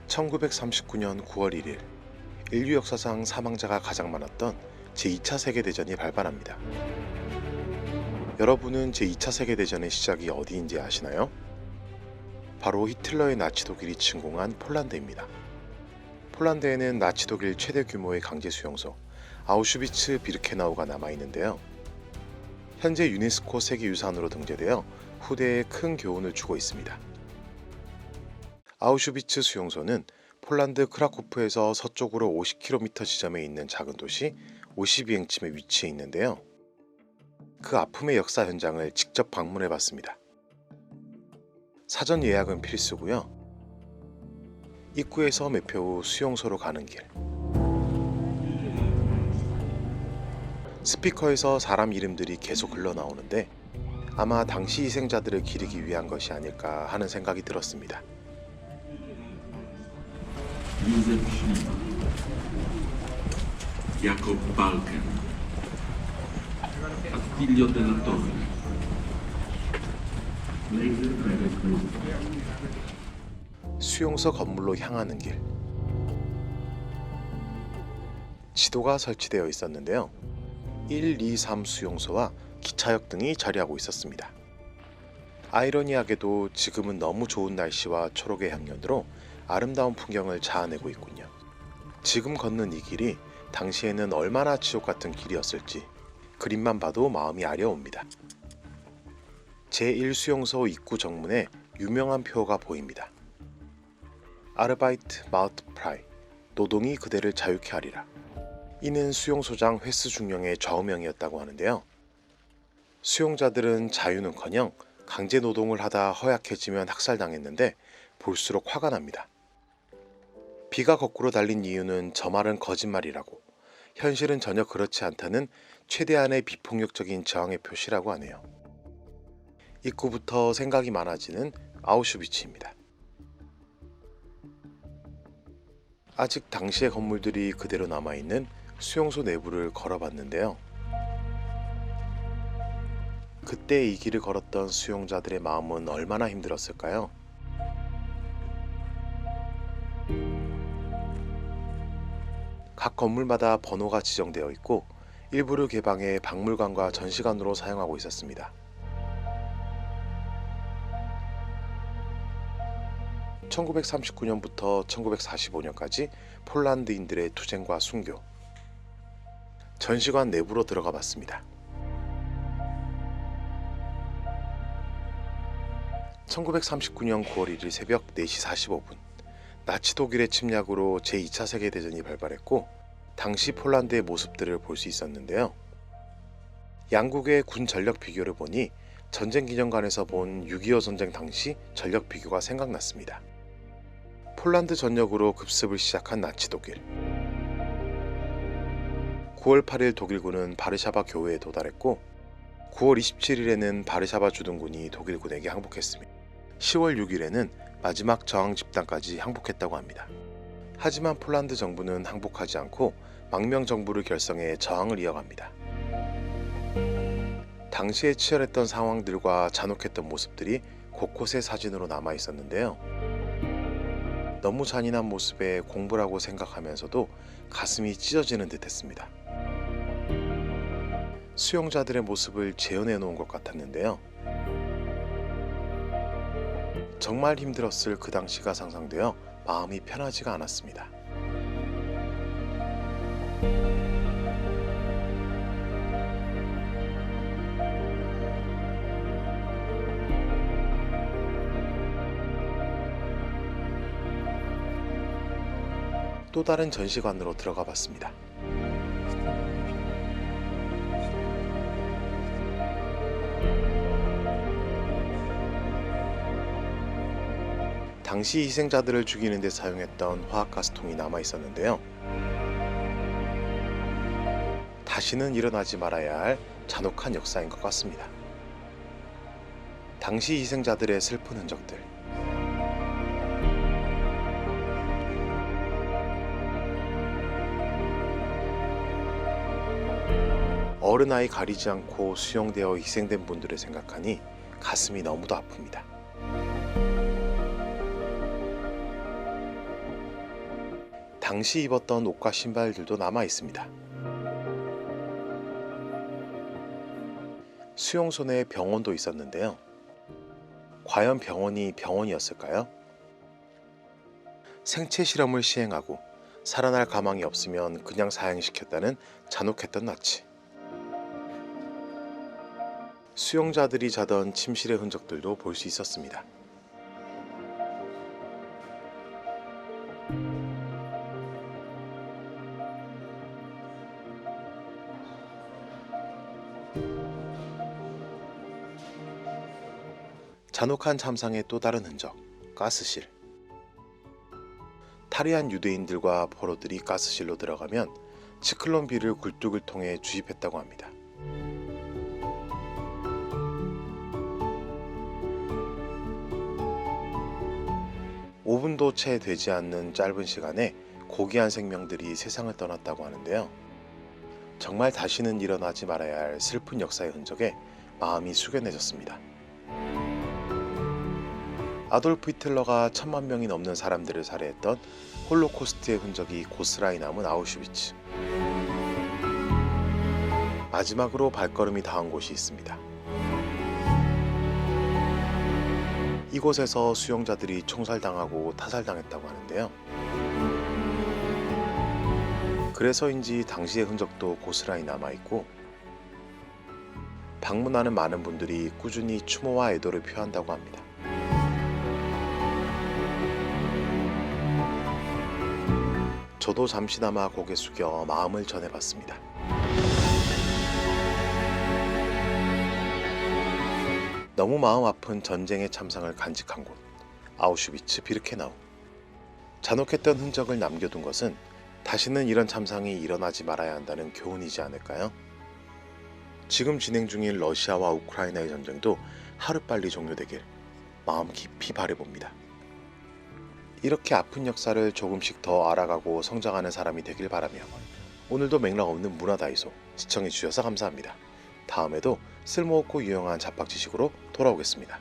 1939년 9월 1일, 인류 역사상 사망자가 가장 많았던 제2차 세계대전이 발발합니다. 여러분은 제2차 세계대전의 시작이 어디인지 아시나요? 바로 히틀러의 나치 독일이 침공한 폴란드입니다. 폴란드에는 나치 독일 최대 규모의 강제 수용소 아우슈비츠 비르케나우가 남아있는데요. 현재 유네스코 세계유산으로 등재되어 후대에 큰 교훈을 주고 있습니다. 아우슈비츠 수용소는 폴란드 크라코프에서 서쪽으로 50km 지점에 있는 작은 도시 오시비엥침에 위치해 있는데요. 그 아픔의 역사 현장을 직접 방문해 봤습니다. 사전 예약은 필수고요. 입구에서 매표 후 수용소로 가는 길. 스피커에서 사람 이름들이 계속 흘러나오는데 아마 당시 희생자들을 기리기 위한 것이 아닐까 하는 생각이 들었습니다. Józef Schliemann, Jakob Balken, Attilio della Torre, Laser Private Group. 수용소 건물로 향하는 길. 지도가 설치되어 있었는데요. 1, 2, 3 수용소와 기차역 등이 자리하고 있었습니다. 아이러니하게도 지금은 너무 좋은 날씨와 초록의 향연으로 아름다운 풍경을 자아내고 있군요. 지금 걷는 이 길이 당시에는 얼마나 지옥 같은 길이었을지 그림만 봐도 마음이 아려옵니다. 제1수용소 입구 정문에 유명한 표가 보입니다. 아르바이트 마우트 프라이, 노동이 그대를 자유케 하리라. 이는 수용소장 횟수 중령의 좌우명이었다고 하는데요. 수용자들은 자유는커녕 강제 노동을 하다 허약해지면 학살당했는데 볼수록 화가 납니다. 비가 거꾸로 달린 이유는 저 말은 거짓말이라고, 현실은 전혀 그렇지 않다는 최대한의 비폭력적인 저항의 표시라고 하네요. 입구부터 생각이 많아지는 아우슈비츠입니다. 아직 당시의 건물들이 그대로 남아있는 수용소 내부를 걸어봤는데요. 그때 이 길을 걸었던 수용자들의 마음은 얼마나 힘들었을까요? 각 건물마다 번호가 지정되어 있고 일부를 개방해 박물관과 전시관으로 사용하고 있었습니다. 1939년부터 1945년까지 폴란드인들의 투쟁과 순교. 전시관 내부로 들어가 봤습니다. 1939년 9월 1일 새벽 4시 45분, 나치 독일의 침략으로 제2차 세계대전이 발발했고 당시 폴란드의 모습들을 볼 수 있었는데요. 양국의 군 전력 비교를 보니 전쟁기념관에서 본 6.25 전쟁 당시 전력 비교가 생각났습니다. 폴란드 전역으로 급습을 시작한 나치 독일. 9월 8일 독일군은 바르샤바 교회에 도달했고 9월 27일에는 바르샤바 주둔군이 독일군에게 항복했습니다. 10월 6일에는 마지막 저항 집단까지 항복했다고 합니다. 하지만 폴란드 정부는 항복하지 않고 망명 정부를 결성해 저항을 이어갑니다. 당시에 치열했던 상황들과 잔혹했던 모습들이 곳곳에 사진으로 남아 있었는데요. 너무 잔인한 모습에 공부라고 생각하면서도 가슴이 찢어지는 듯 했습니다. 수용자들의 모습을 재현해 놓은 것 같았는데요. 정말 힘들었을 그 당시가 상상되어 마음이 편하지가 않았습니다. 또 다른 전시관으로 들어가 봤습니다. 당시 희생자들을 죽이는 데 사용했던 화학가스통이 남아 있었는데요. 다시는 일어나지 말아야 할 잔혹한 역사인 것 같습니다. 당시 희생자들의 슬픈 흔적들. 어른아이 가리지 않고 수용되어 희생된 분들을 생각하니 가슴이 너무도 아픕니다. 당시 입었던 옷과 신발들도 남아 있습니다. 수용소 내에 병원도 있었는데요. 과연 병원이 병원이었을까요? 생체 실험을 시행하고 살아날 가망이 없으면 그냥 사형시켰다는 잔혹했던 나치. 수용자들이 자던 침실의 흔적들도 볼 수 있었습니다. 잔혹한 참상의 또 다른 흔적, 가스실. 탈의한 유대인들과 포로들이 가스실로 들어가면 치클론 비를 굴뚝을 통해 주입했다고 합니다. (5분도) 채 되지 않는 짧은 시간에 고귀한 생명들이 세상을 떠났다고 하는데요. 정말 다시는 일어나지 말아야 할 슬픈 역사의 흔적에 마음이 숙연해졌습니다. 아돌프 히틀러가 1000만 명이 넘는 사람들을 살해했던 홀로코스트의 흔적이 고스란히 남은 아우슈비츠. 마지막으로 발걸음이 닿은 곳이 있습니다. 이곳에서 수용자들이 총살당하고 타살당했다고 하는데요. 그래서인지 당시의 흔적도 고스란히 남아있고 방문하는 많은 분들이 꾸준히 추모와 애도를 표한다고 합니다. 저도 잠시나마 고개 숙여 마음을 전해봤습니다. 너무 마음 아픈 전쟁의 참상을 간직한 곳, 아우슈비츠 비르케나우. 잔혹했던 흔적을 남겨둔 것은 다시는 이런 참상이 일어나지 말아야 한다는 교훈이지 않을까요? 지금 진행 중인 러시아와 우크라이나의 전쟁도 하루빨리 종료되길 마음 깊이 바라봅니다. 이렇게 아픈 역사를 조금씩 더 알아가고 성장하는 사람이 되길 바라며 오늘도 맥락 없는 문화다이소 시청해주셔서 감사합니다. 다음에도 쓸모없고 유용한 잡학 지식으로 돌아오겠습니다.